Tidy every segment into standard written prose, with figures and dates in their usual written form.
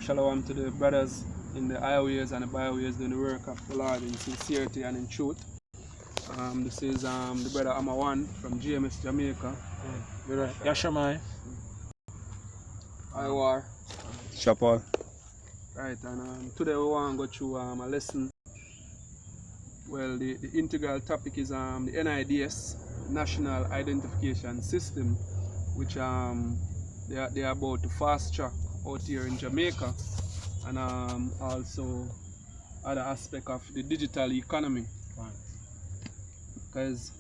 Shalom to the brothers in the highways and the byways doing the work of the Lord in sincerity and in truth. This is the brother Amawan from GMS Jamaica. Brother Yashamai. Iwar. Chapel. Right, and today we want to go through a lesson. Well, the integral topic is the n.i.d.s, National Identification System, which they are about to fast track out here in Jamaica, and also other aspect of the digital economy. Because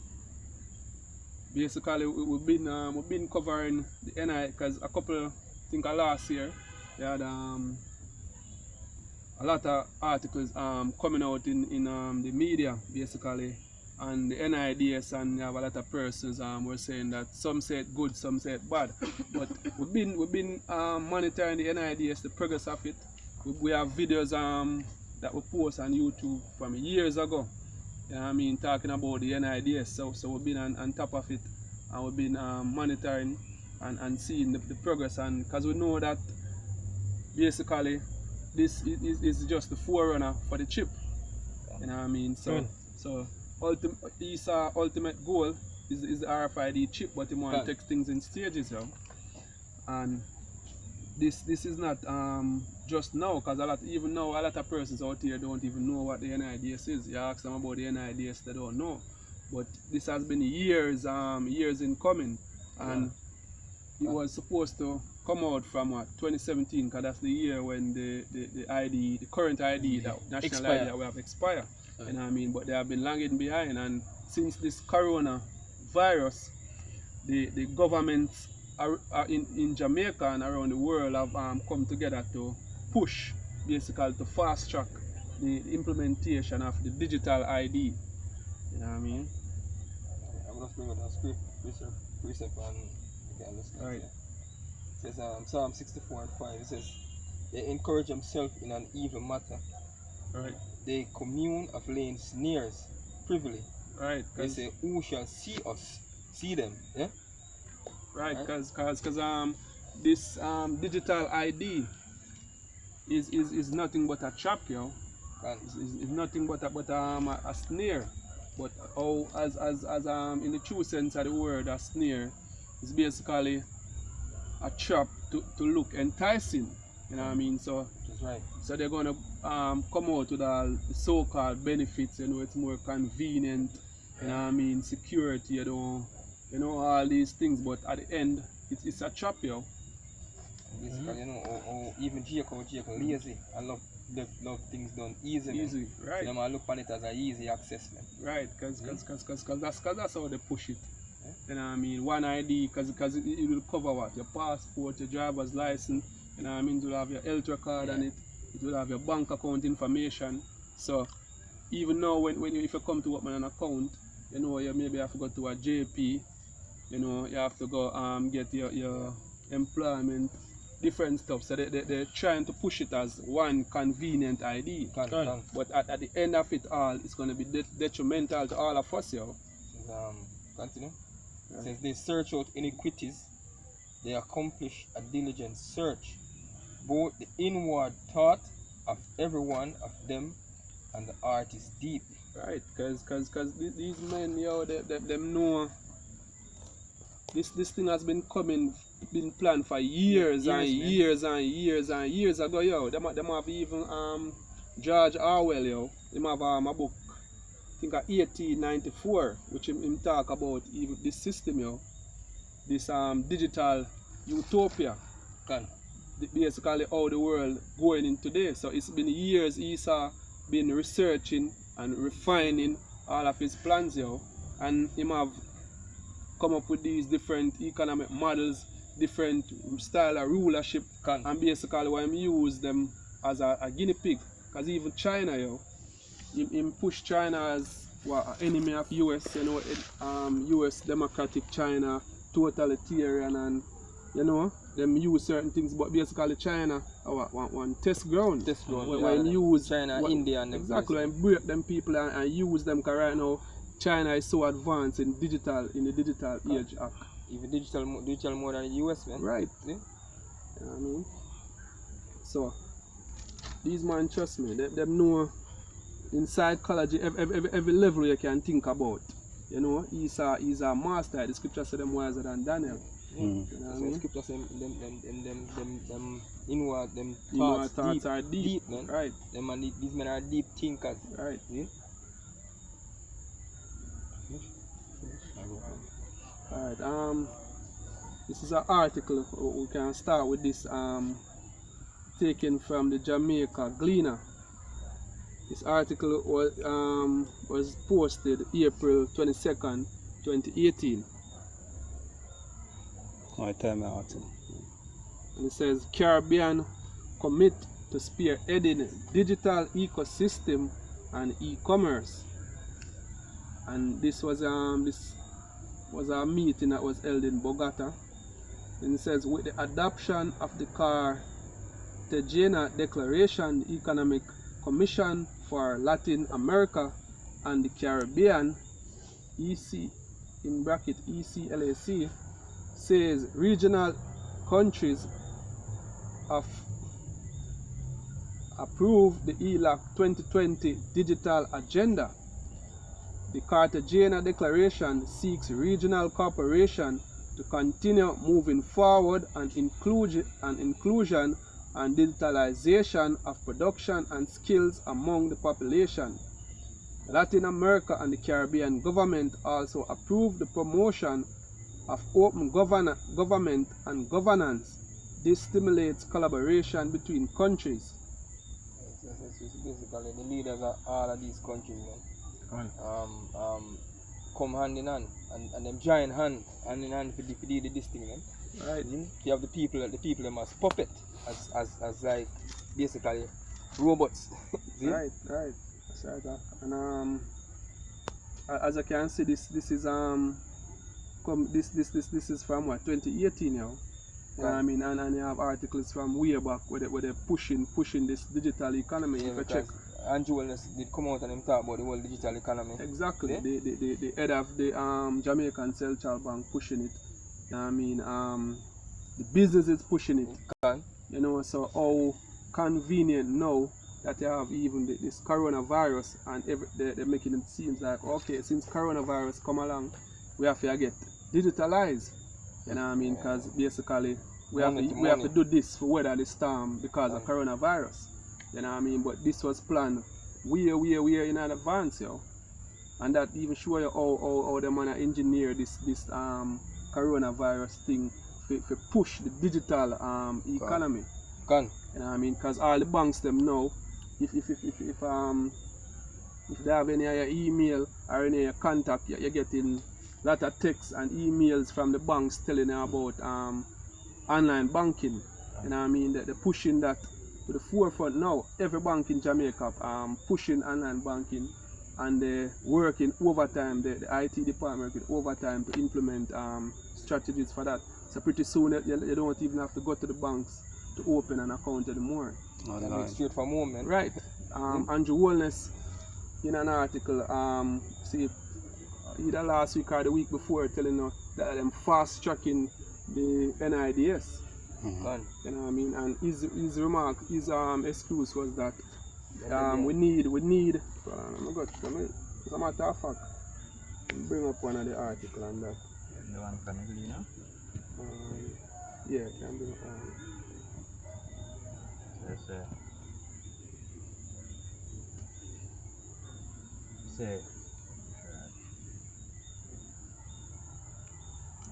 basically we've been covering the NI, because a couple, I think last year they had a lot of articles coming out in the media basically, and the n.i.d.s, and you have a lot of persons were saying that some say it good, some say it bad. But we've been monitoring the n.i.d.s, the progress of it. We have videos that we post on YouTube from years ago. You know what I mean, talking about the n.i.d.s. So we've been on top of it, and we've been monitoring and seeing the progress, and because we know that basically this is just the forerunner for the chip. You know what I mean? So ultimate goal is the RFID chip, but you want to take things in stages, yo. And this is not just now, because even now a lot of persons out here don't even know what the n.i.d.s is. You ask them about the n.i.d.s, they don't know. But this has been years in coming, and it was supposed to come out from what, 2017, because that's the year when the current ID, the national ID that we have expired. You know what I mean? But they have been lagging behind, and since this corona virus, the governments in Jamaica and around the world have come together to push, basically to fast track the implementation of the digital ID. You know what I mean? I'm going to bring out a script, precept, and you can understand. Right. It says Psalm 64:5. It says, they encourage themselves in an evil matter. Right. They commune of laying snares privily. Right. They say, who shall see us? See them. Yeah? Right, because this digital ID is nothing but a trap, yo. It's nothing but a snare. But as in the true sense of the word, a snare is basically a trap to look enticing. You know what I mean? So that's right. So they're gonna come out with all the so-called benefits. You know, it's more convenient. You know what I mean? Security. You know all these things. But at the end, it's a trap, yo. Basically, you know, even Jacob lazy. I love things done easily. Easy, right? So I look on it as an easy accessment. Right, because that's how they push it. You know what I mean? One ID, because it will cover what? Your passport, your driver's license. You know what I mean? It will have your health record on it. It will have your bank account information. So even now, if you come to open an account, you know, you maybe have to go to a JP. You know, you have to go get your employment, different stuff. So they're trying to push it as one convenient ID. But at the end of it all, it's going to be detrimental to all of us, yo. Continue. It says they search out iniquities, they accomplish a diligent search, both the inward thought of every one of them and the heart is deep. Right, because these men, yo, them know this thing has been planned for years and years ago, yo. Them have even George Orwell, yo. Them have a book, I think 1894, which him talk about even this system, yo. This digital utopia. Basically how the world going in today. So it's been years he's been researching and refining all of his plans, yo. And him have come up with these different economic models, different style of rulership, and basically why him use them as a guinea pig. Because even China, yo, him push China as what, an enemy of US, you know, US democratic China, totalitarian, and you know, them use certain things, but basically China one test ground. When use China, India, and exactly, and break them people and use them, because right now China is so advanced in the digital age. Even digital more than the US, man. Right. Yeah. You know what I mean? So these man, trust me, them know in psychology every level you can think about. You know, he's a master. The scripture said them wiser than Daniel. Yeah. You know what I So mean? scripture say them inward, them Inward thoughts thoughts are deep, man. right? Them and these men are deep thinkers. Right. See? Alright, this is an article. We can start with this taken from the Jamaica Gleaner. This article was posted April 22nd, 2018. My time out. And it says Caribbean commit to spearheading digital ecosystem and e-commerce. And this was a meeting that was held in Bogota. And it says with the adoption of the Cartagena Declaration, the Economic Commission for Latin America and the Caribbean, EC in bracket ECLAC, says regional countries have approved the ELAC 2020 digital agenda. The Cartagena Declaration seeks regional cooperation to continue moving forward and inclusion and digitalization of production and skills among the population. Latin America and the Caribbean government also approved the promotion of open government and governance. This stimulates collaboration between countries. It's basically the leaders of all of these countries, man. Come hand in hand and them join hand in hand for this thing, man. Right. You have the people them as puppet, as like basically robots. See? Right. That's right. And as I can see, this is this is from what, 2018 now. You know what I mean? And you have articles from way back where they're pushing this digital economy. Yeah, if you because check. Andrew did come out and him talk about the whole digital economy. Exactly. Yeah? The head of the Jamaican Central Bank pushing it. You know what I mean? The business is pushing it. You know, so how convenient now that you have even this coronavirus, and they're making it seem like, okay, since coronavirus come along, we have to get digitalized. You know what I mean? Because basically we have to do this for weather the storm because of coronavirus. You know what I mean? But this was planned way in advance, yo. And that even show you how the man engineer this coronavirus thing to push the digital economy. You know what I mean? Because all the banks them know if they have any of your email or any of your contact, you're getting a lot of texts and emails from the banks telling you about online banking. You know what I mean? They're pushing that to the forefront now. Every bank in Jamaica pushing online banking, and they're working overtime. The IT department working overtime to implement strategies for that. So pretty soon you don't even have to go to the banks to open an account anymore. Straight from home, man. Right. Andrew Wellness in an article, see either last week or the week before, telling us that I'm fast tracking the n.i.d.s. You know what I mean? And his remark, his excuse was that we need. As a matter of fact, bring up one of the article on that. The one from the Gleaner? Yeah, can bring up one. Yes, say.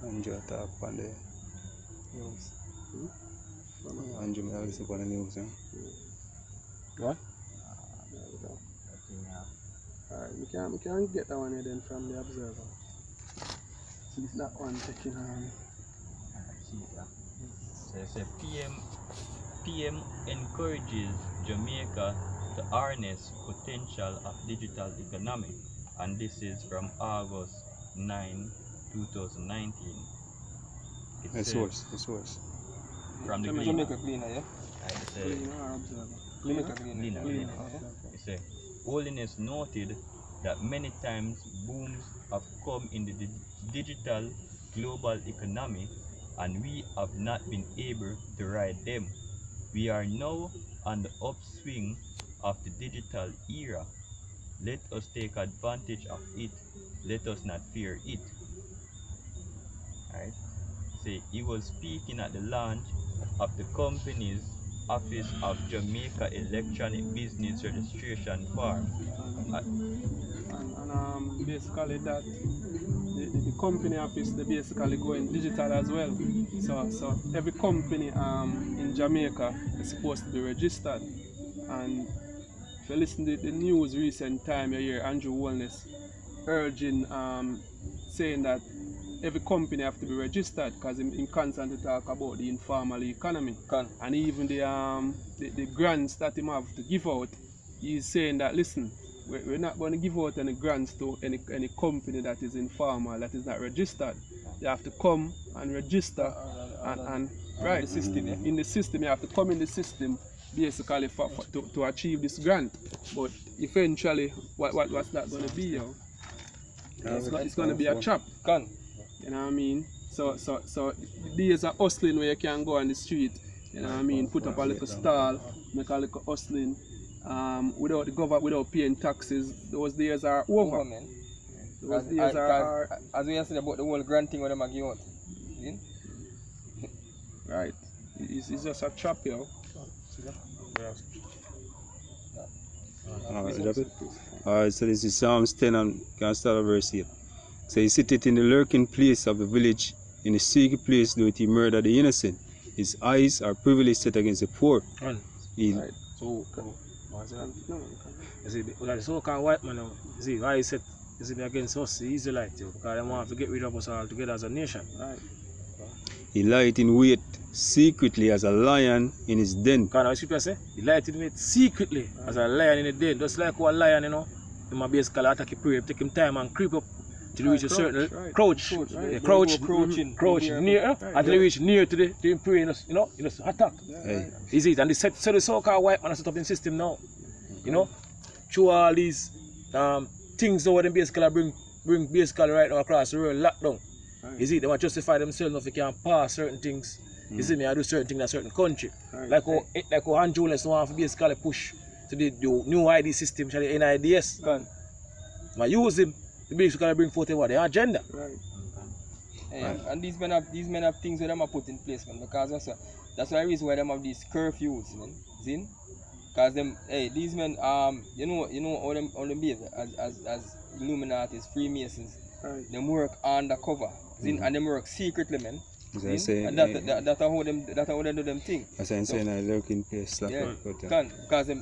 Andrew talk on the news. Andrew may listen on the news, yeah? What? Alright, we can get that one here then from the Observer. See if that one taking So it says PM encourages Jamaica to harness potential of digital economy, and this is from August 9, 2019. The source. From the Jamaica Gleaner, yeah? It says, Jamaica Gleaner. It says, Holiness noted that many times booms have come in the digital global economy and we have not been able to ride them. We are now on the upswing of the digital era. Let us take advantage of it. Let us not fear it. Right? See, he was speaking at the launch of the company's Office of Jamaica Electronic Business Registration Form. Basically that the company office they basically going digital as well. So every company in Jamaica is supposed to be registered. And if you listen to the news recent time, you hear Andrew Wellness urging saying that every company have to be registered because in constantly talk about the informal economy. And even the grants that him have to give out, he's saying that listen, we're not going to give out any grants to any company that is informal, that is not registered. You have to come and register and right the system, yeah? in the system. You have to come in the system basically to achieve this grant. But eventually, what's that going to be? Yo? It's going to be a chop. You know what I mean? So there's a hustling where you can go on the street, you know what I mean, put up a little stall, make a little hustling, without the government, without paying taxes. Those days are over. Man. Those days are as we said about the whole granting what them give out. Right. It's just a chop, yo. Alright, so this is Psalms 10 and can start at verse 8. So he sitteth in the lurking place of the village, in the secret place doeth he murder the innocent. His eyes are privily set against the poor. He, Right. So, you see, the so-called white man, you see, why he said, you see, against us, the Israelites, because they want to get rid of us all together as a nation. right. he lieth in wait secretly as a lion in his den. Because what say? He lieth in wait secretly as a lion in the den. Just like how a lion, you know, he might basically attack a prey, take him time and creep up till reach a certain crouch. Right. Yeah, crouch, Crouch near, until he reach near to the prey, you know, attack. Hey. Is it? And the so the so-called white man has set up in system now. You know, through all these things that them basically bring basically right now across the world lockdown. Right. Is it? They want to justify themselves if they can pass certain things. You see me, I do certain things in a certain country. Right. Like how Andrew Wellness want to basically push to the new ID system, the n.i.d.s. I use him to basically bring forth what the agenda. Right. And these men have things that them are put in place, man. Because that's why the reason why them have these curfews, man. Zin? Because them, these men, you know all them behave as Illuminatis, Freemasons. Right. Them work undercover, zin, and them work secretly, man. As I say, And that's how them do them thing. as I say, I lurking place. Like Yeah, that,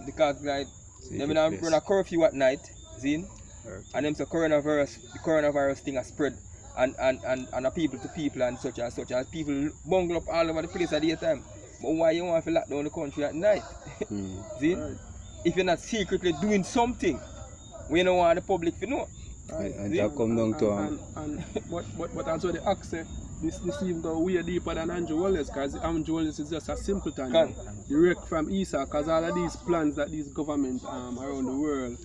because like them secret run place. a curfew at night, zin, and them say the coronavirus thing has spread and a people to people and such as people bungle up all over the place at the daytime. But why you want to lock down the country at night? See? Right. If you're not secretly doing something, we don't want the public to know. And that come down to but also the access, this even go way deeper than Andrew Wellness, because Andrew Wellness is just a simpleton. Direct from Esau, because all of these plans that these government around the world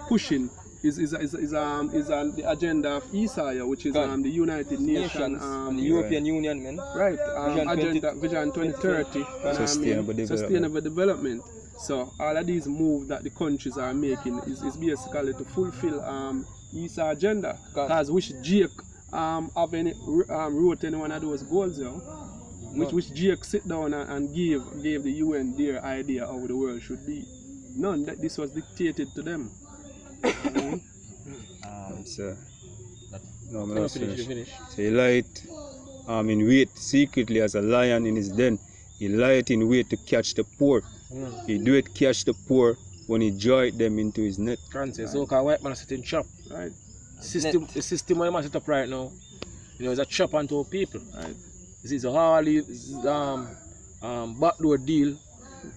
pushing is the agenda of Esau, which is the United Nations, and the European Union, man. right, Vision 2030, sustainable development. So all of these moves that the countries are making is basically to fulfill Esau agenda. Because which Jake have any wrote any one of those goals, yo? Which Jake sit down and gave the UN their idea how the world should be. None. That this was dictated to them. so he lieth in wait secretly as a lion in his den. He lieth in wait to catch the poor. He doeth catch the poor when he joined them into his net. Can't say so because white man sit in shop. Right. The system where man set up right now, you know, is a chop onto people. Right. You see, so all these backdoor deal,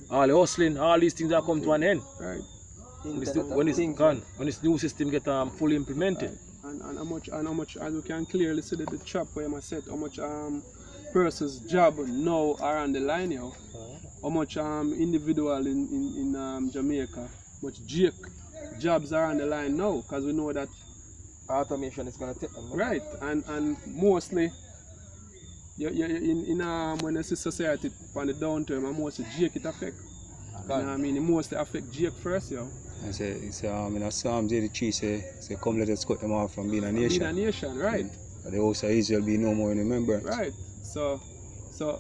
all the hustling, all these things are come to an end. Right. When this new system get fully implemented. Right. And how much as we can clearly see that the chop where I said how much person's job now are on the line, yo. How much individual in Jamaica, much Jake jobs are on the line now, because we know that Automation is gonna take them. right, and mostly when you see society on the downturn, and mostly Jake it affect. You know what I mean? It mostly affect Jake first, yo. And it's in Psalms 83 say, come let us cut them off from being a nation. Being a nation, right. But the house of Israel be no more in remembrance. Right. So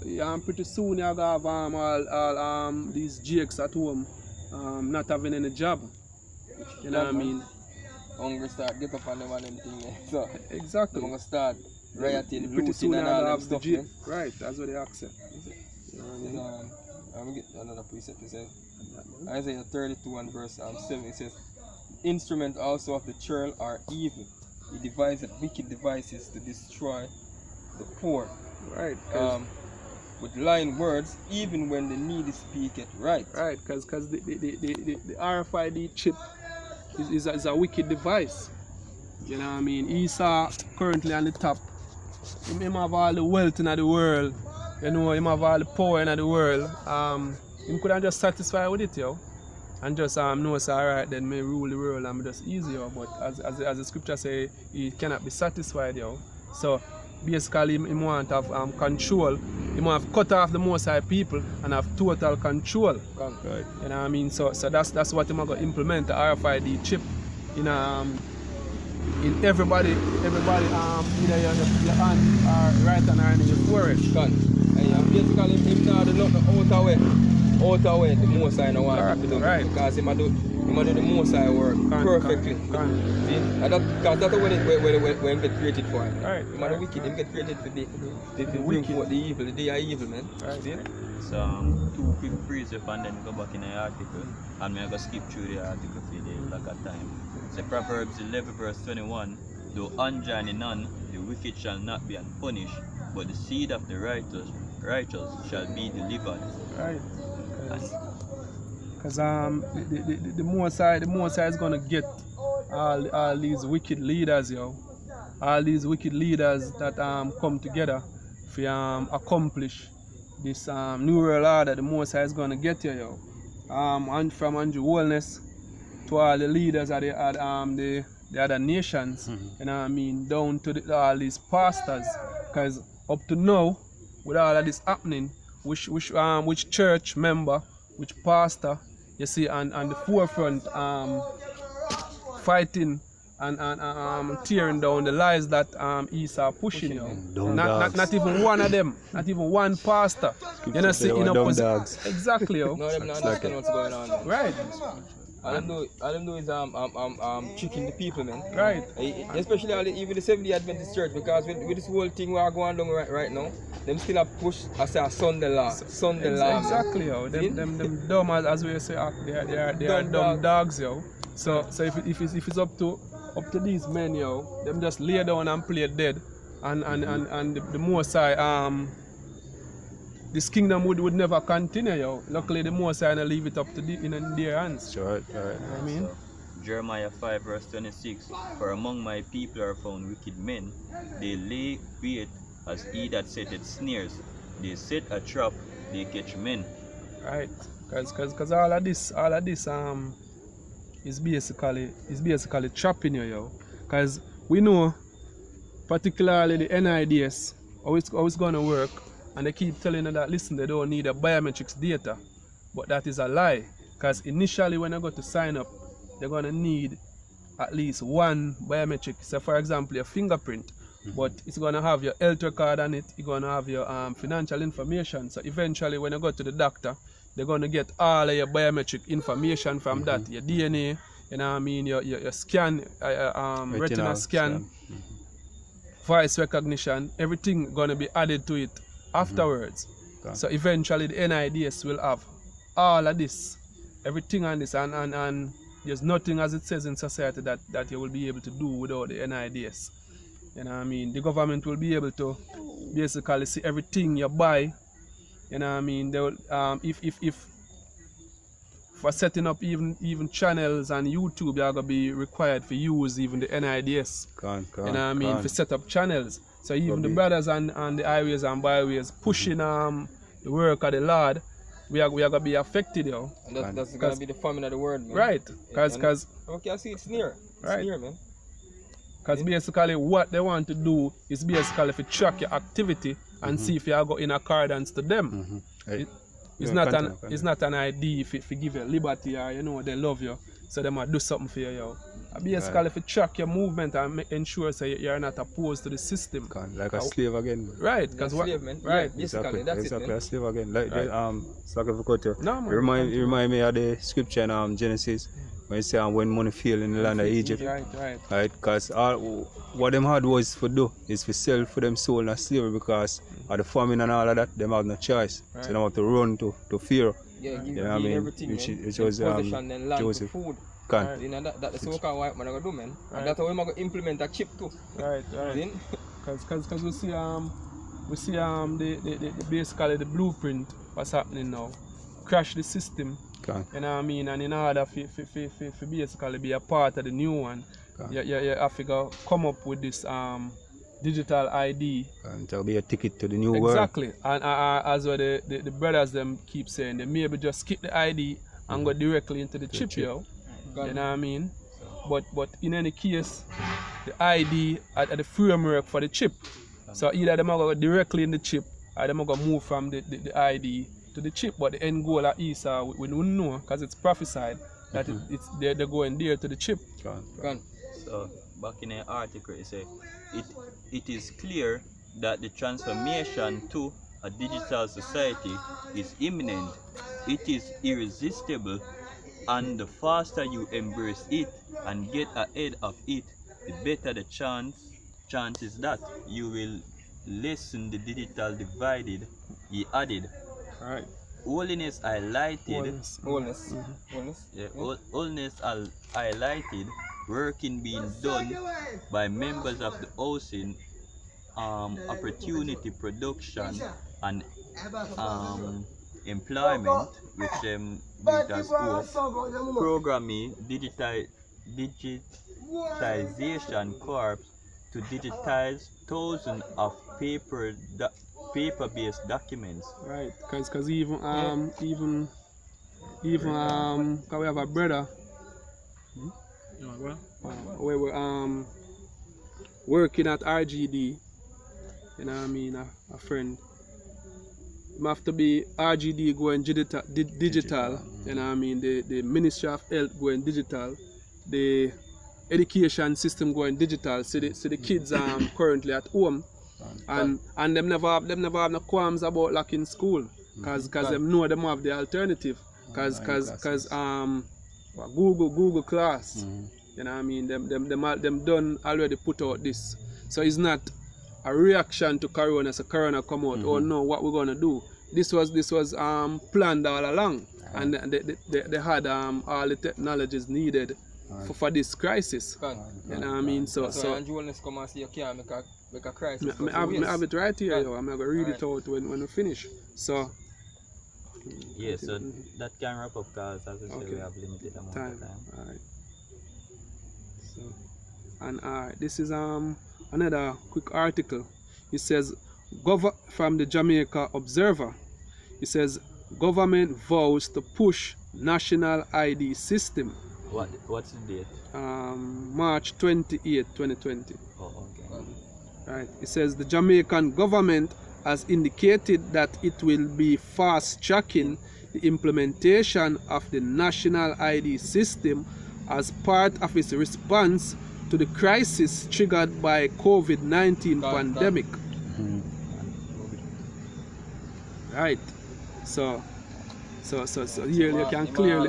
yeah, pretty soon you're gonna have all these Jakes at home not having any job. You know what I mean? Hungry start get up on them and everything. So exactly. I'm gonna start rioting, pretty soon looting and all them stuff. Right, that's what they accept. You know what I mean? I'm gonna get another precept. It says Isaiah 32 and verse 7. It says, "Instrument also of the churl are evil. He devised wicked devices to destroy the poor." Right. With lying words, even when the needy speak it right. Right, because the RFID chip is a wicked device. You know what I mean? Esau currently on the top. Him have all the wealth in the world. You know, him have all the power in the world. Him could have just satisfied with it, yo. And just know say, alright, then may rule the world and just easier. But as the scripture say, he cannot be satisfied, yo. So basically him want to have control. He want to cut off the Most High people and have total control. Right. You know what I mean? So that's what him going to implement, the RFID chip in everybody either your hand or right hand or in your forehead. And basically him now do nothing out of way the Most High no want to do. Right. Because him do the Most High work perfectly. See? And because that's what him get created for. Right. Him are the wicked, him get created for the wicked, the evil, the day of evil, man. Right. See? So two quick phrases and then go back in the article. And I'm going to skip through the article for the lack of time. So Proverbs 11 verse 21, though unjust none, the wicked shall not be unpunished, but the seed of the righteous shall be delivered. Right. Because the Most High is gonna get all these wicked leaders, yo. All these wicked leaders that come together to accomplish this new world order. The Most High is gonna get you, yo. And from Andrew Wellness to all the leaders of the other nations, you know what I mean, down to all these pastors. Because up to now, with all of this happening, which church member, which pastor, you see, on the forefront, fighting and tearing down the lies that Esau pushing, you know. Not even one of them, not even one pastor. You know, see, in opposition. Exactly, yo. No, them not understand what's going on, man. Right. All them do is tricking the people, man. Right. Especially even the Seventh-day Adventist Church, because with this whole thing we are going on right now, them still have push as a Sunday law. Exactly, yo. Them dumb as we say, they are dumb dogs, yo. So if it's up to these men, yo, them just lay down and play dead, and the Most High, this kingdom would never continue, yo. Luckily, the Most High leave it up to in their hands. Sure. You know what I mean? So, Jeremiah 5 verse 26, for among my people are found wicked men. They lay bait as he that setteth snares. They set a trap, they catch men. Right. Because all of this is basically trapping you, yo. Because we know, particularly the n.i.d.s, how it's gonna work. And they keep telling you that, listen, they don't need a biometrics data. But that is a lie. Because initially when you go to sign up, they're going to need at least one biometric. So for example, your fingerprint. But it's going to have your health record on it. You're going to have your financial information. So eventually when you go to the doctor, they're going to get all of your biometric information from that. Your DNA, you know what I mean, your scan, retina scan, voice recognition, everything going to be added to it afterwards. So eventually the n.i.d.s will have all of this, everything on this, and there's nothing, as it says in society, that you will be able to do without the n.i.d.s. You know what I mean? The government will be able to basically see everything you buy. You know what I mean? They will, if for setting up even channels on YouTube, you're gonna be required to use even the n.i.d.s. You know what I mean? To set up channels. So even the brothers on the highways and byways pushing the work of the Lord, we are gonna be affected, yo. And that's gonna be the famine of the world, man. Right. Because okay, I see it's near. Right. It's near, man. Because basically what they want to do is basically to track your activity and see if you are going in accordance to them. It's Yeah, not continue. it's not an ID if it give you liberty or you know they love you, so they might do something for you, yo. Basically, if you track your movement and ensure so you're not opposed to the system. Like a slave again. Right, because what? slave, man. Right. Yeah, basically, that's exactly, it, man. a slave again. Like Right. sorry for cut you. No, man, You remind me of the scripture in Genesis when it say when money fail in the land of Egypt. Right. Right, because what them had was for do is for sell for them soul and slavery because of the famine and all of that, them have no choice. Right. So they have to run to fear. Yeah, give You know what I mean? everything, Which man. it was possession and land Joseph. for food. Can. You know, that the so-called white man are gonna do, man. Right. And that's how we're gonna implement a chip too. Right. Then, Because we see the basically the blueprint what's happening now. Crash the system. Can. You know what I mean? And in order for basically be a part of the new one, you have to go come up with this digital ID. And there'll be a ticket to the new world. Exactly. And as well the brothers them keep saying, they maybe just skip the ID and go directly into the chip, yo. You know what I mean? But in any case, the ID are the framework for the chip. So either them are go directly in the chip or them are going to move from the ID to the chip. But the end goal at is we don't know because it's prophesied that they're going there to the chip. gone. So back in the article it say it is clear that the transformation to a digital society is imminent. It is irresistible, and the faster you embrace it and get ahead of it, the better the chances that you will lessen the digital divide. He added. Right. Holiness highlighted. Wholeness. Yeah, Holiness highlighted working being done by members of the housing, opportunity production and employment, which as programming digitization corps to digitize thousands of paper-based documents. Right. Because even we have a brother where we're working at RGD, you know what I mean, a friend. You have to be RGD going digital, you know what I mean, the Ministry of Health going digital, the education system going digital, so the kids currently at home and them never have no qualms about locking school because them know them have the alternative because Google Class, you know what I mean, them done already put out this, so it's not a reaction to Corona, so Corona come out, oh no, what we're gonna do. This was planned all along, and they had all the technologies needed for this crisis. You know what I mean? So and Jonas come and say you can't make a crisis. I have it right here, yo. I'm gonna read it out when we finish. So yeah, so that can wrap up because as I said we have limited amount of time. Alright. So and this is another quick article. It says from the Jamaica Observer. It says government vows to push national ID system. What's the date? March 28, 2020. Oh, okay. Right. It says the Jamaican government has indicated that it will be fast-tracking the implementation of the national ID system as part of its response to the crisis triggered by COVID-19 pandemic. Right. So here you can clearly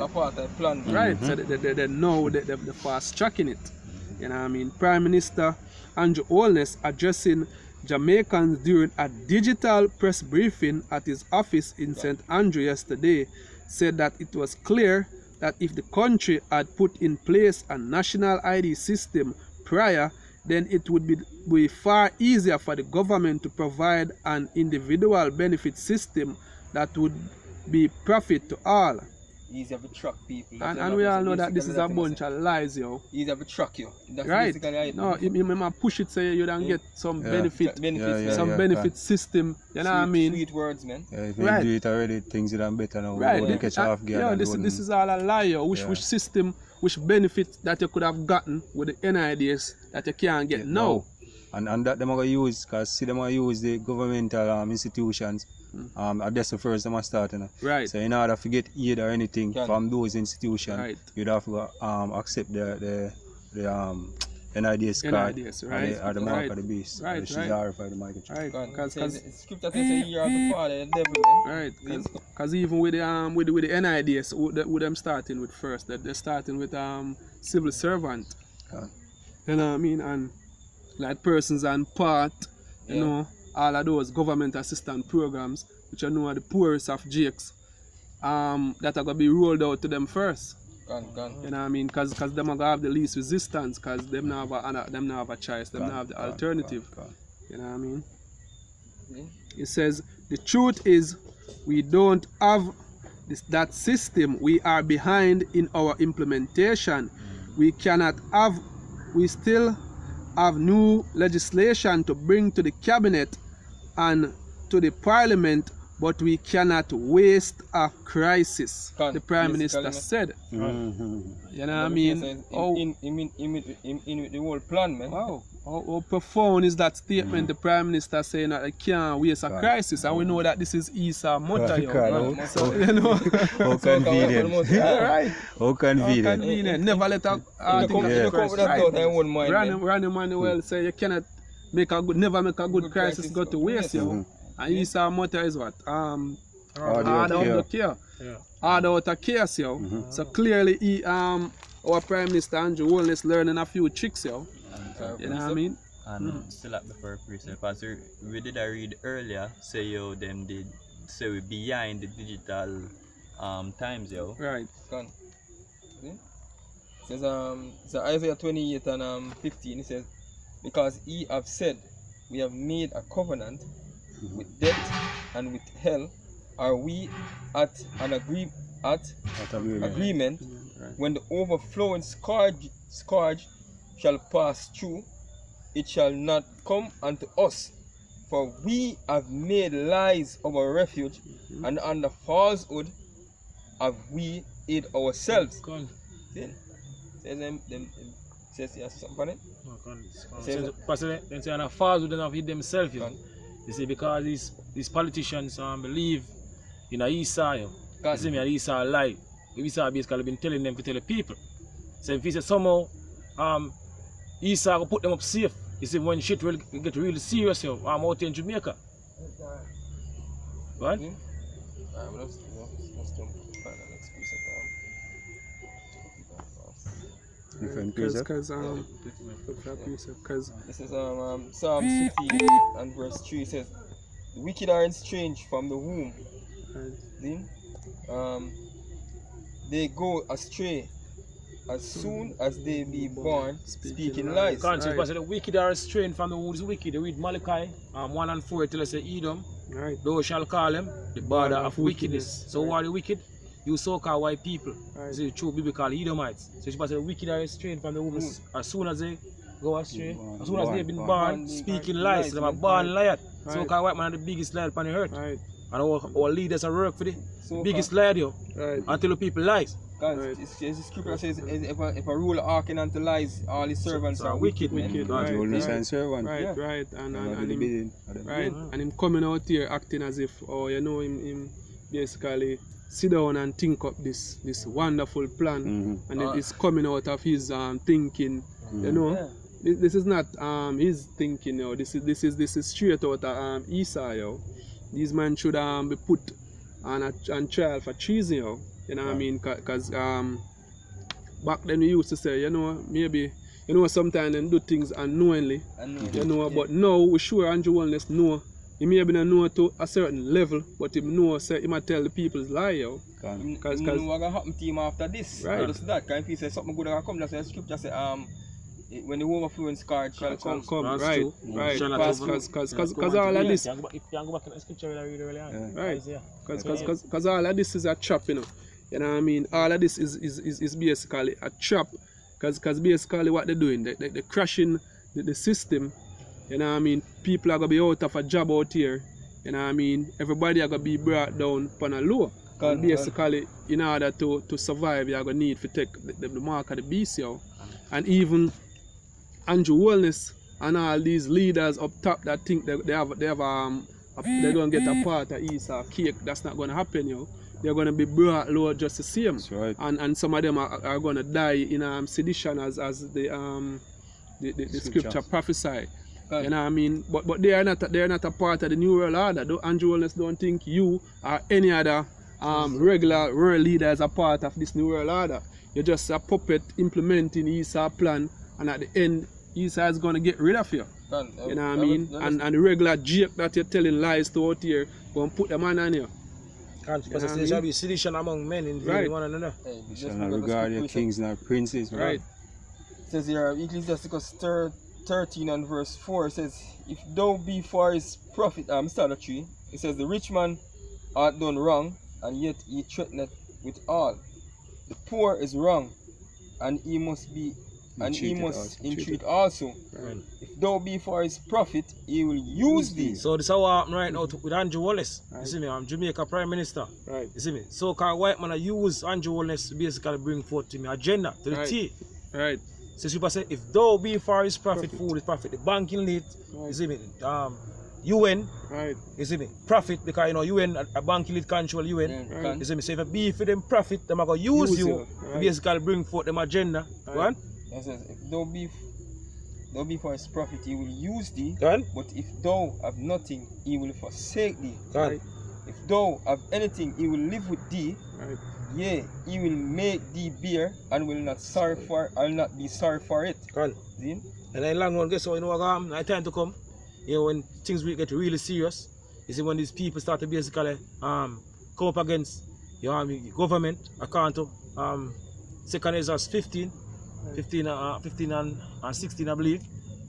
right. So they know that they're fast tracking it. You know what I mean? Prime Minister Andrew Holness addressing Jamaicans during a digital press briefing at his office in St. Andrew yesterday said that it was clear that if the country had put in place a national ID system prior, then it would be far easier for the government to provide an individual benefit system that would be profit to all. Easier to track people. And we all know that this is a bunch of lies, yo. Easier to track you. That's right. No, you might push it so you don't get some benefit system. You know what I mean? Sweet words, man. Yeah, if you do it already, things are done better now. Right. Catch off gear this is all a lie, yo. Which system, which benefit that you could have gotten with the n.i.d.s that you can't get now. And that them are going to use, because see them are use the governmental institutions That's the first them start, you know. Right. So in order to get aid or anything Can. from those institutions, Right. you'd have to accept the n.i.d.s card n.i.d.s, or right? the mark Right. of the beast, Right, or the right. Shizar for the microchip. Right. Can. Cause Scripture says you are the father, the devil, man. right. Cause even with the n.i.d.s, who them starting with first, that they're starting with civil servant. Can. You know what I mean? And like persons and part, you Yeah. know, all of those government assistance programs, which I know are the poorest of jakes, that are gonna be rolled out to them first. Can. You know what I mean? Cause them are gonna have the least resistance, cause them not have a choice, them not have the alternative. Can. You know what I mean? Hmm? It says the truth is we don't have that system. We are behind in our implementation. We still have new legislation to bring to the cabinet and to the parliament, but we cannot waste a crisis. Can. The prime minister Basically, said. Mhm. You know what I mean? In with the whole plan, man. Wow. How profound is that statement? The Prime Minister saying that I can't waste a crisis, and we know that this is Isa Mota. Can. So, you know. How convenient. Yeah, right. How How convenient. convenient. Never let a thing You come with that thought in one mind, man. Randy Manuel say you cannot never make a good crisis go to waste, yo. And Isa Mota is what? Hard out the care. Hard out a case, yo. So clearly our Prime Minister Andrew Holness learning a few tricks, yo. You know what I mean? And still at the first precept, as we did read earlier, say yo them did say we behind the digital times, yo. Right. Can. See? It says so Isaiah 28 and 15, it says, because ye have said, we have made a covenant with death and with hell, are we at an agreement Right. when the overflowing scourge shall pass through, it shall not come unto us. For we have made lies our refuge, and under falsehood have we hid ourselves. See? Says says yes, something funny? Then say on a false would have hid themselves, you know. You see, because these politicians believe in a Esau, you know. You see me, an Esau lie. Esau basically been telling them to tell the people. So if he said somehow Esau will put them up safe, you see when shit will get really serious, you know, I'm out in Jamaica. What? Let's jump to the next precept. Different precept. Because This is Psalm 16 and verse 3. It says, the wicked are estranged from the womb. See? They go astray as soon as they be born, speaking lies. Can't say, because the wicked are restrained from the womb is wicked. They read Malachi 1 and 4 till I say Edom, right. thou shall call them the border of wickedness. So who are the wicked? You so-called white people. Right. This is the true biblical Edomites. So she said the wicked are restrained from the womb as soon as they go astray, as soon as they've been born, speaking lies. They are born liars. Right. So-called white man are the biggest liar on the earth. Right. And our leaders are work for the So biggest liar, yo. Right. Guys, Until the people lies. the scripture says if a ruler hearken unto lies, all his servants are wicked, man. Wicked, Right. right. Servant. Right, Yeah. right. And And him, right. And him coming out here acting as if, him basically sit down and think up this wonderful plan, and it is coming out of his thinking, you know. Yeah. This is not his thinking, yo. This is straight out of Esau, yo. These men should be put on trial for treason, yo. You know what I mean? Because back then we used to say, maybe, sometimes they do things unknowingly, but now we sure Andrew Wellness know. He may be not know to a certain level, but he know, say, he might tell the people's lie, yo. Because what's going to happen to him after this. Right. Just that, because if he says something good will come, that's the scripture say, when the overflowing scourge shall come. That's Right, true. right. Shall not Because overflow. all of this, If you can go back in the scripture, we'll read earlier. right. Because all of this is a trap, you know. You know what I mean? All of this is basically a trap. Because basically what they're doing, they're crashing the system. You know what I mean? People are going to be out of a job out here. You know what I mean? Everybody are going to be brought down upon a low. And basically, in order to survive, you're going to need to take the mark of the beast, yo. And even Andrew Wellness and all these leaders up top that think they have they're gonna get a part of Esau cake. That's not gonna happen, yo. They're gonna be brought low just the same. That's right. And some of them are gonna die in sedition as the scripture prophesy. God. You know what I mean? But they are not a part of the New World Order. Andrew Wellness don't think you or any other regular world leader is a part of this New World Order. You're just a puppet implementing Esau's plan, and at the end, Esau is gonna get rid of you. God, You know what I mean? And the regular Jake that you're telling lies to out here, go and put the man on you. Because You know there shall be sedition among men in Right. one another. Hey, we Shall just not forgot to regard speak your with kings nor princes, right? Right. It says here, Ecclesiasticus 13 and verse 4, it says, if thou be for his profit, start at 3, it says, the rich man hath done wrong, and yet he threateneth with all. The poor is wrong, and he must be, and he must entreat also. Right. If thou be for his profit, he will use thee. So this is what happened right now with Andrew Wallace. You see me, I'm Jamaica Prime Minister. Right. You see me? So-called white man use Andrew Wallace to basically bring forth to me agenda, to the Right. T. Right. So people say, if thou be for his profit, food is profit. The banking lead, you see me, UN, Right. you see me, profit, because you know UN, a banking lead control UN. Right. You see me, so if it be for them profit, them are going to use you to Right. basically bring forth them agenda. Right. Go on? It says, if thou be for his profit, he will use thee. Go on? But if thou have nothing, he will forsake thee. Go on? If thou have anything, he will live with thee. Right. Yea, he will make thee bear, and will not not be sorry for it. Go on? See? And then long run, guess what, you know what, now time to come, you know, when things will get really serious, you see when these people start to basically come up against your government, account to second is 15 and 16 I believe.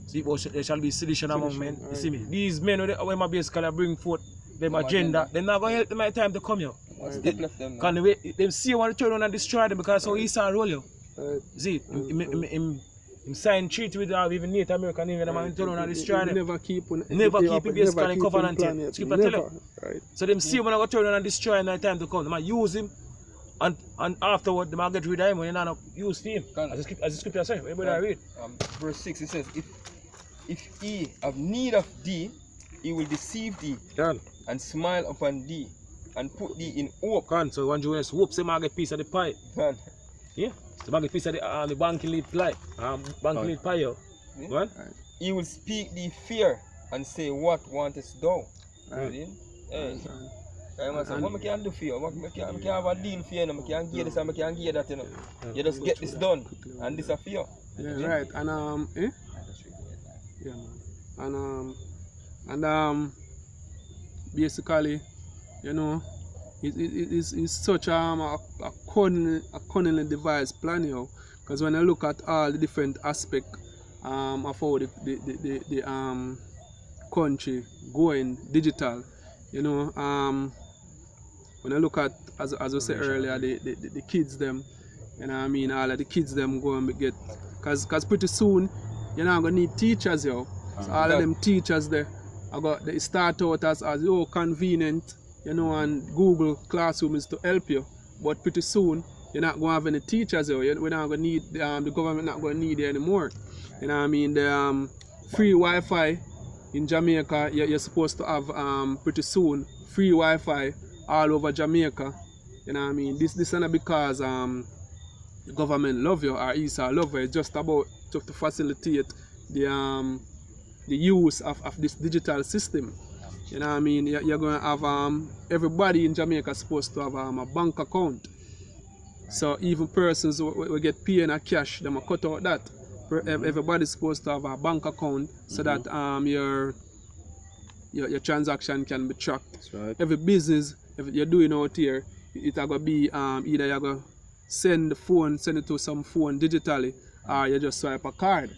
So there shall be sedition among men. You see me? These men when basically bring forth them agenda, they're not going to help them at time to come here. Step left them now. Can they see you want to turn on and destroy them because how Esau roll you. Right. See, him sign treaty with even Native American, even them and turn on and destroy them. Never keep It basically covenant here. Never. Skip and tell him. Right. So them see when I go turn on and destroy him at time to come. They might use him and afterward they might get rid of him when you not use for him. As the scripture says, everybody read. Verse 6 it says, if he have need of thee, he will deceive thee Can. and smile upon thee and put thee in hope. Can. So when Jonas whoops him, I get piece of the pie. Can. Yeah. So I get piece of the banking lead pie. Banking lead pie. Yo. Yeah. What? He will speak thee fear and say, what wantest thou? Right. See? Hey. What I can do for you? I can have a deal for you. I can give this and I can give that. You know. You just get this done and this is for you. Yeah, right. And yeah, man. And basically, you know, it's such a cunningly devised plan, you know, because when I look at all the different aspects of how the country going digital, you know, when I look at, as I said earlier, the kids them, you know what I mean, all of the kids them go and get, because pretty soon you're not going to need teachers, yo. So all of them teachers there, they start out as oh, convenient, you know, and Google Classroom is to help you, but pretty soon you're not going to have any teachers, yo. We're not going to need, the government not going to need you anymore. You know what I mean, the free Wi-Fi in Jamaica, you're supposed to have pretty soon free Wi-Fi all over Jamaica. You know what I mean? This is not because the government love you or Esau love you. It's just about to facilitate the use of this digital system. You know what I mean? You're going to have everybody in Jamaica supposed to have a bank account. So even persons who get paid in cash, they might cut out that. Everybody's supposed to have a bank account so that your transaction can be tracked. That's right. Every business, if you're doing out here, it's going to be either you're going to send it to some phone digitally, or you just swipe a card.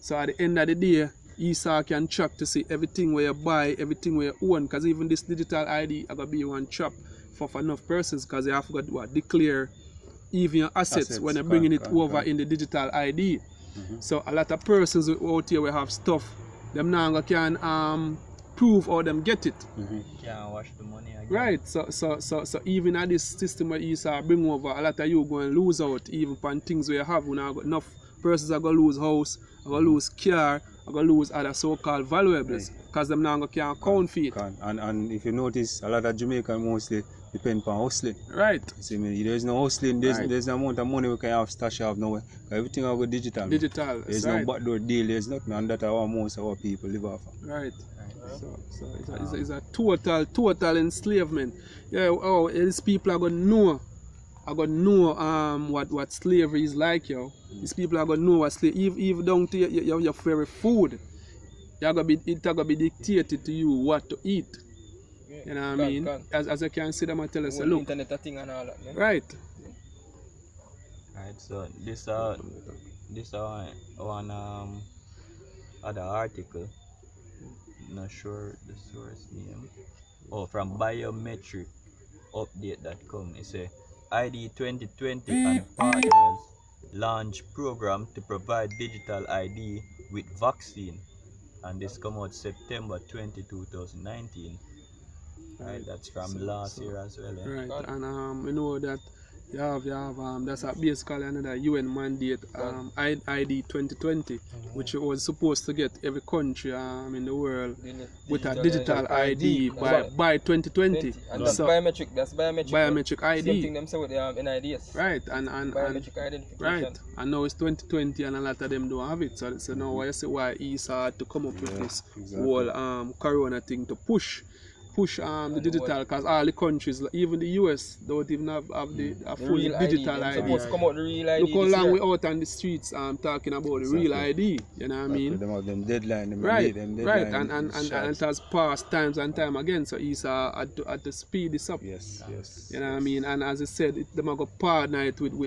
So at the end of the day, Esau can track to see everything where you buy, everything where you own, because even this digital ID is going to be one trap for enough persons, because you have to declare even your assets when you're bringing it over in the digital ID. So a lot of persons out here will have stuff, them now can prove how them get it. Can't wash the money again. Right, so even at this system where Esau bring over, a lot of you going to lose out even on things where you have. When I got enough persons are going to lose house, are going to lose car, are going to lose other so-called valuables because them now can't count for it. And if you notice, a lot of Jamaican mostly depend on hustling. Right. See me, there's no hustling, there's Right. no amount of money we can have stash have nowhere. Everything will go digital. Digital. There's right. no backdoor deal, there's nothing, and that's how most of our people live off of. Right. So it's a total enslavement. Yeah, oh, these people are gonna know. What slavery is like, yo. These people are gonna know what slavery, even down to your very food. It's gonna be dictated to you what to eat. You know what I mean? As you can see them and tell us, look. Internet thing and all that. Yeah? Right. Right, so this one other article, not sure the source name. Oh, from biometric update.com. It says ID 2020 and partners launch program to provide digital ID with vaccine, and this come out September 20, 2019. Right, that's from last year as well. Yeah? Right, and we know that you have that's basically another UN mandate, ID 2020, which was supposed to get every country in the world with a digital ID by 2020. And that's biometric. Biometric ID. Same thing them say with the n.i.d.s. Right, and biometric identification. right, and now it's 2020, and a lot of them don't have it. So now why you see why ESA had to come up with this whole corona thing to push the digital, because all the countries, even the US, don't even have a full digital ID. Supposed to come out the real ID. Look how long we out on the streets talking about the real ID. You know what I mean? Them have them deadline, Right, and it has passed times and time again. So ESA had to speed this up. Yes. You know what I mean? And as I said, them are going to partner it with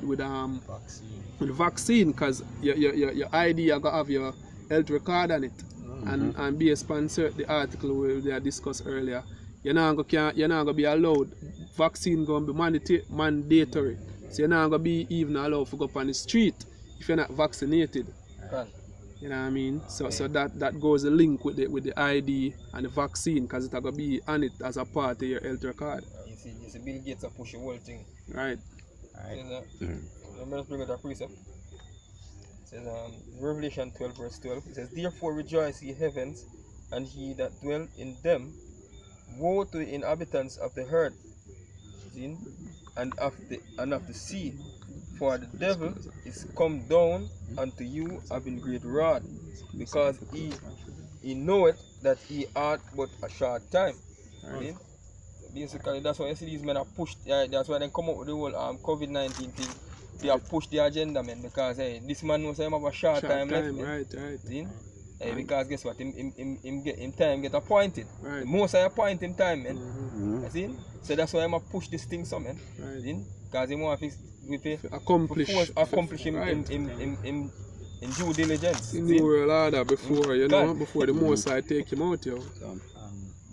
vaccine, because your ID are going to have your health record on it. And based on the article we discussed earlier, you're not going to be allowed. Vaccine going to be mandatory. So you're not going to be even allowed to go up on the street if you're not vaccinated. You know what I mean? So that goes a link with the ID and the vaccine, because it's going to be on it as a part of your health record. You see Bill Gates push the whole thing. Right. Let's bring out a precept. It says Revelation 12 verse 12. It says, therefore rejoice ye heavens, and he that dwell in them. Woe to the inhabitants of the earth, and of the sea, for the devil is come down unto you having great wrath, because he knoweth that he hath but a short time. Right. Basically, that's why you see these men are pushed. That's why they come up with the whole COVID-19 thing. They have pushed the agenda, man, because this man knows him have a short time left. Right. Because guess what? Him time get appointed. Right. The most I appoint him time, man. See? So that's why I'm push this thing some, man. Right. Because he want to accomplish him in due diligence. In the world order before, before the most I take him out, yo.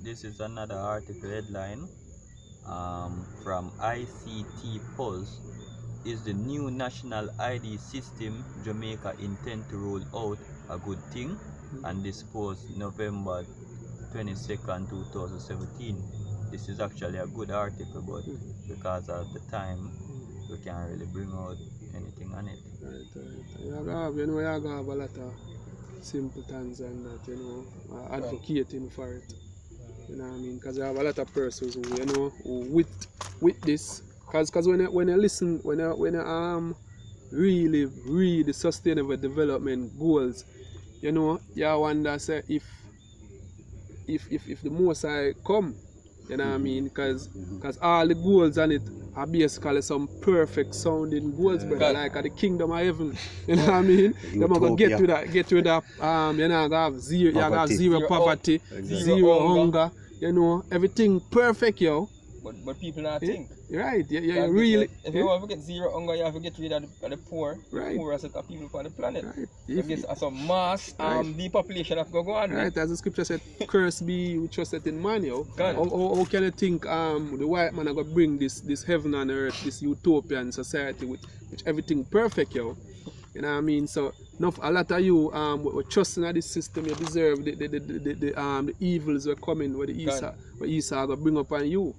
This is another article headline from ICT Pulse. Is the new national ID system Jamaica intend to roll out a good thing? And this post November 22nd, 2017. This is actually a good article, but because of the time, we can't really bring out anything on it. Right. You have a lot of simpletons and that, advocating for it. You know what I mean? Because you have a lot of persons who with this. Because when you listen, when you really read the sustainable development goals, you wonder say if the most I come, you know what I mean? Because all the goals on it are basically some perfect sounding goals, brother, like at the kingdom of heaven. You know what I mean? They're gonna get to that, you're gonna have zero poverty, zero hunger, everything perfect, yo. But people not think. Right, you really. If you want to get zero hunger, you have to get rid of the poor. Right. Poor set of people on the planet. Right. If some mass depopulation have to go on. Right, as the scripture said, curse be who trusted in man, yo. How can you think the white man are going to bring this heaven and earth, this utopian society with everything perfect, yo? You know what I mean? So a lot of you were trusting in this system, you deserve the evils were coming where Esau are going to bring upon you.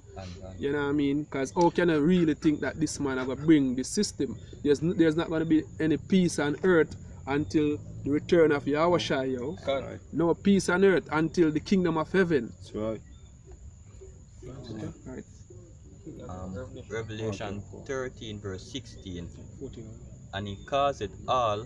You know what I mean? Because how can I really think that this man are going to bring this system? There's not going to be any peace on earth until the return of Yahushua, yo. Con. No peace on earth until the kingdom of heaven. That's right. Right. Revelation 13 verse 16. 14. And he causeth all,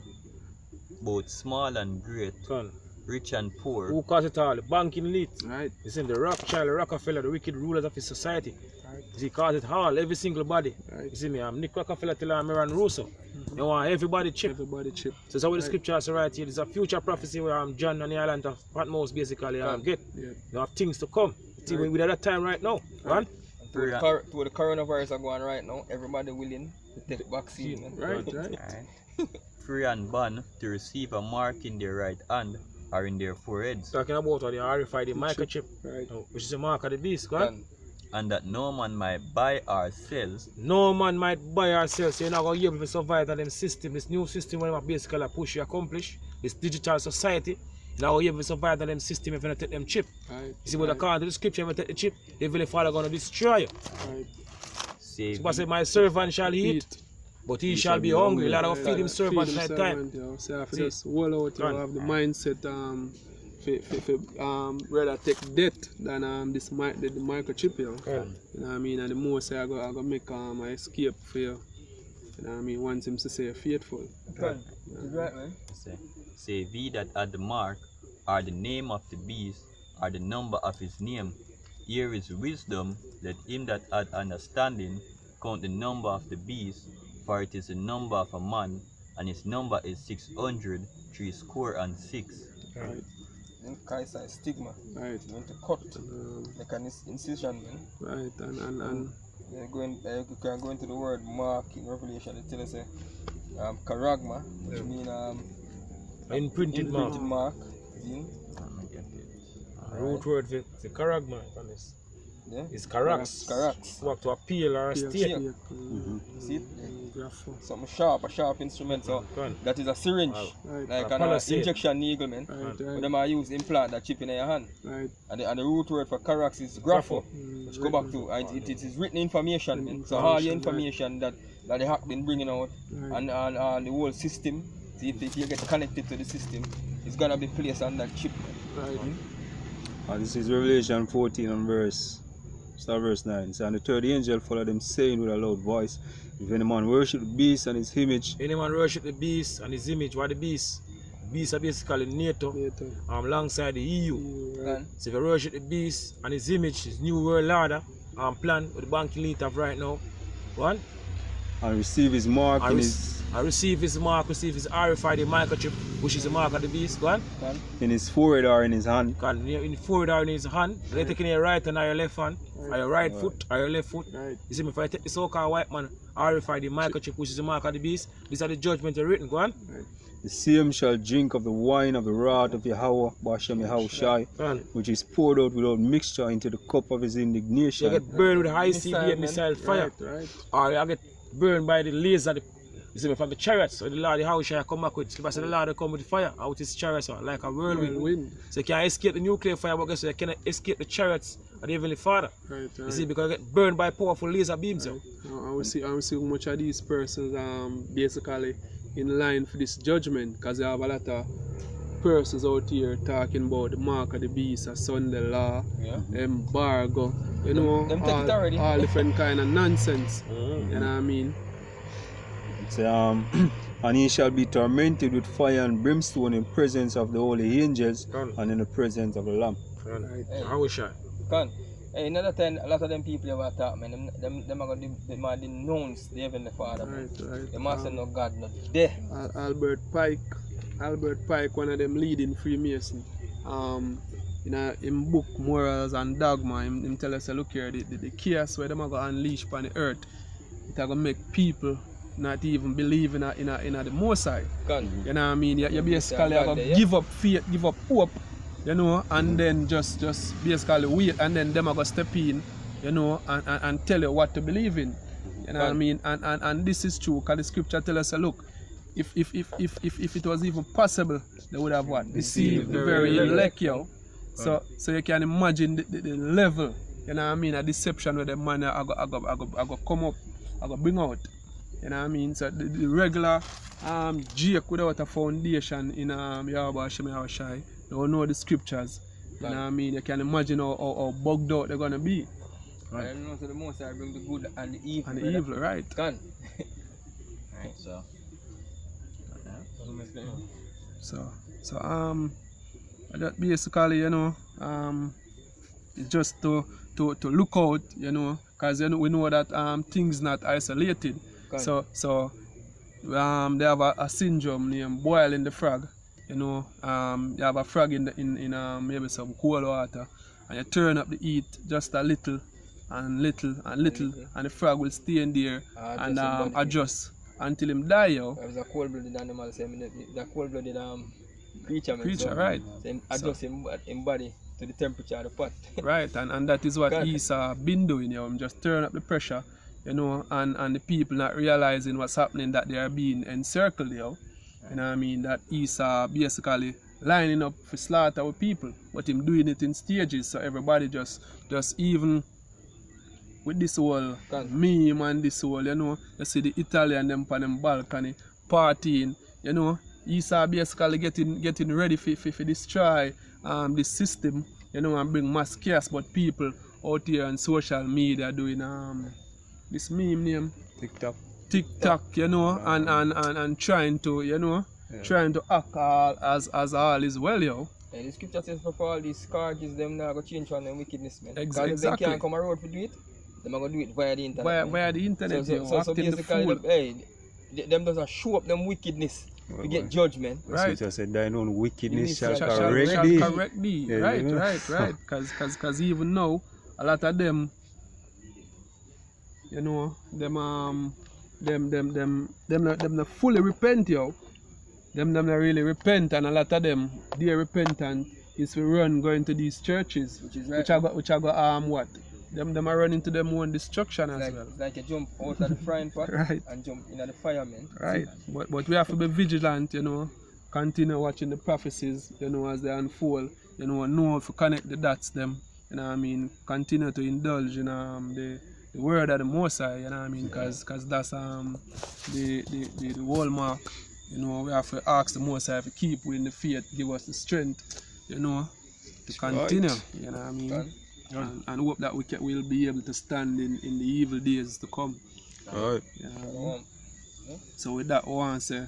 both small and great, Con. rich and poor, Who caused it all? The banking elite. Right. You see, the Rothschild, the Rockefeller, the wicked rulers of his society. Right. You see, he caused it all, every single body. Right. You see me, I'm Nick Rockefeller till I'm Aaron Russo. You want everybody chip. Everybody chip. So that's how the scriptures right here. There's a future prophecy where John on the island of Patmos basically get. Yeah. You have things to come. See, we're at that time right now. Right? To the coronavirus are going right now, everybody willing to take vaccine. Man. Right, right. free and bond to receive a mark in their right hand or in their foreheads, Talking about how they RFID microchip, Right. which is a mark of the beast. Go on. and that no man might buy or sell No man might buy or sell, so you're not going to be able to survive in them system, this new system where basically push you accomplish, this digital society. You're not going to be able to survive in them system if you don't take them chip. Right. You see what according to the scripture, if you take the chip, the Heavenly Father going to destroy you. Right. save So I say, my servant shall eat, but he shall be hungry. Let us feed him servant at that time. So if See? you just wall out, you Right. have the mindset rather take debt than the microchip, you know. Yeah. You know what I mean? And the more say I go make my escape for you. You know what I mean? Once him to say faithful. Right, man. say we that at the mark or the name of the beast or the number of his name. Here is wisdom, let him that had understanding count the number of the beast, for it is the number of a man, and his number is 666. Right. Then Kaiser is stigma. Right. You want to cut And, like an incision, man. right. And You can go into the word mark in Revelation. It tells us karagma, which means Imprinted mark. imprinted mark. See? Root word for the karagma on this. Yeah. It's karax. Karax. Work to appeal or a yeah, stake. yeah, See it? graph. Something a sharp instrument. So Go on. that is a syringe, Right. like A an palisade. injection needle, man. Right. But Right. them are used implant that chip in your hand. Right. And the root word for karax is grapho, Mm, which go back to it is written information, man. So all the information that the hack been bringing out Right. and the whole system, see if you get connected to the system, it's gonna be placed on that chip. Right. And this is Revelation 14 and verse 9. So, and the third angel followed them, saying with a loud voice, if any man worship the beast and his image, Any man worship the beast and his image, what the beast? Beast are basically NATO, Later. alongside the EU. Right. And So if you worship the beast and his image, his new world order plan with the banking elite of right now, one, and receive his mark I in receive his mark, receive his RFID microchip, which is the mark of the beast, one. his forehead or in his hand, In the forward or in his hand, they take in your right hand or your left hand, or your right foot or your left foot. Right. You see me, if I take the so-called white man, RFID microchip, which is the mark of the beast, these are the judgments written, go on. the same shall drink of the wine of the wrath of Yahweh, Bashem Yahushai, Go on. which is poured out without mixture into the cup of his You indignation. get burned with high Missile, CBM man. missile fire. Right. Or you get burned by the laser, you see me, from the chariots. So the Lord, the house shall come back with. Because the Lord will come with fire out his chariots, like a whirlwind. Wind. So you can escape the nuclear fire, but guess what? You cannot escape the chariots of the Heavenly Father. Right. You see, Right. because you get burned by powerful laser beams. I will see how much of these persons basically in line for this judgment, because you have a lot of persons out here talking about the mark of the beast, a Sunday law, yeah. embargo, you know, Them take it already. all different kind of nonsense. Mm-hmm. You know what I mean? So, and he shall be tormented with fire and brimstone in presence of the holy angels and in the presence of the Lamb. Right. I wish I. Can. Hey, another time, a lot of them people have attacked, man. Them are going to denounce the Heavenly Father, man. Right. They must say no God, not there. Albert Pike, one of them leading Freemason. In book Morals and Dogma, him tell us, look here, the chaos where them are going to unleash upon the earth, it are going to make people not even believe in the Most High. Can. You know what I mean? You basically Yeah, have to yeah. give up faith, give up hope, you know, and then just basically wait, and then them are going to step in, you know, and tell you what to believe in. You know what I mean? And this is true, because the scripture tells us, look, if it was even possible, they would have what? Deceived the very elect, yo. So you can imagine the level, you know what I mean, a deception where the man I go come up, I go bring out. You know what I mean? So the regular Jake without a foundation in Yahweh Hashem Yahweh Shai, they don't know the scriptures. You know what I mean? You can imagine how bugged out they're gonna be. Right. I know so the most I bring the good and the evil. And the evil, right. Gone. Right, so. That basically, you know, it's just to look out, you know, because you know, we know that things not isolated. So they have a syndrome named boiling the frog. You know, you have a frog in maybe some cold water, and you turn up the heat just a little and little and little, and the frog will stay in there and adjust until him die. Yo. It was a cold-blooded animal, so the cold-blooded creature, so, right? So him adjust him body to the temperature of the pot. Right, and that is what Esau been doing. You know, just turn up the pressure, you know, and the people not realizing what's happening, that they are being encircled, you know. You know what I mean? That Esau basically lining up for slaughter with people, but him doing it in stages, so everybody just even with this whole meme and this whole, you know, you see the Italian them on them balcony partying, you know, Esau basically getting ready for destroy this system, you know, and bring mass chaos, but people out here on social media doing this meme name TikTok, you know, and trying to, you know, trying to act all as all is well, yo. Yeah, the scripture says for all these scourges, them now go change on them wickedness, man. Exactly. Because if they can't come a road to do it, them are going to do it via the internet. Via the internet, so basically, them does show up them wickedness. We get judgment. Right. So said thine own wickedness shall correct thee. Yeah, right, you know? right. Because even now, a lot of them, you know, them not fully repent, yo. Them not really repent, and a lot of them, their repentant is to run going to these churches, which is right. which are go what? Them are running to them own destruction as well. It's like you jump out of the frying pan right. and jump into the fire, man. Right. But we have to be vigilant, you know, continue watching the prophecies, you know, as they unfold, you know if you connect the dots them, you know what I mean, continue to indulge in the word of the Most High, you know what I mean, because that's the hallmark, you know. We have to ask the Most High to keep we in the faith, give us the strength, you know, to continue, you know what I mean. And hope that we'll be able to stand in the evil days to come. Alright. Yeah. So with that, I want to say,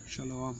Shalom.